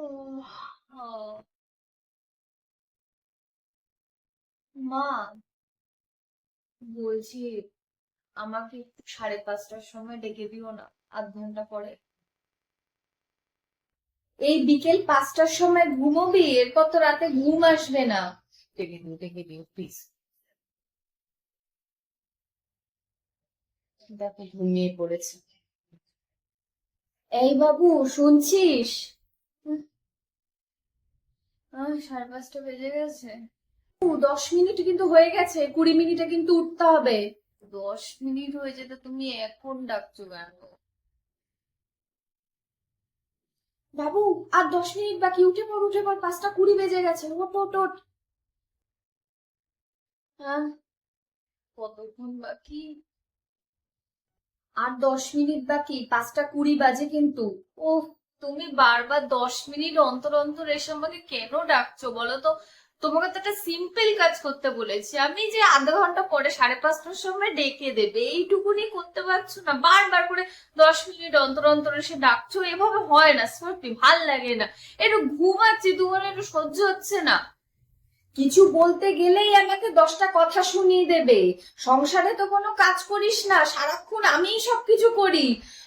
ও, মা, বলছি আমাকে একটু 5:30টার সময় ডেকে দিও না, আধ ঘন্টা পরে। এই বিকেল 5টার সময় ঘুমোবি? এরপর তো রাতে ঘুম আসবে না। ডেকে দিও প্লিজ। দেখো ঘুমিয়ে পড়েছে। এই বাবু, শুনছিস? আহ 5:30 বেজে গেছে। 10 মিনিট কিন্তু হয়ে গেছে, 20 মিনিটে কিন্তু উঠতে হবে। 10 মিনিট হয়ে যেতে তুমি এখন ডাকছো কেন? বাবু, আর 10 মিনিট বাকি, উঠে পড় উঠে পড়, 5টা 20 বেজে গেছে, ওঠ ওঠ ওঠ। হ্যাঁ, কতক্ষণ বাকি? আর 10 মিনিট বাকি, 5টা 20 বাজে কিন্তু। ওহ, তুমি বারবার 10 মিনিট অন্তর অন্তর এসে আমাকে কেন ডাকছো বলো তো? তোমাকে তো একটা সিম্পল কাজ করতে বলেছি আমি, যে আধা ঘন্টা পরে 5:30টার সময় ডেকে দেবে, এইটুকুনি করতে পারছো না? বারবার করে 10 মিনিট অন্তর অন্তর এসে ডাকছো, এভাবে হয় না, সত্যি ভাল লাগে না। একটু ঘুমাচ্ছি, তোমার একটু সহ্য হচ্ছে না? কিছু বলতে গেলেই আমাকে 10টা কথা শুনিয়ে দেবে। সংসারে তো কোনো কাজ করিস না, সারাক্ষণ আমিই সবকিছু করি।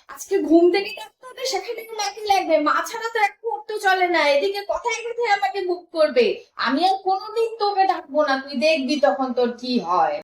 আজকে ঘুম থেকে ডাকতে হবে, সেখানে মাকে লাগবে, মা ছাড়া তো এক মুহূর্ত চলে না, এদিকে কথায় কথায় আমাকে বুক করবে। আমি আর কোনোদিন তোকে ডাকবো না, তুই দেখবি তখন তোর কি হয়।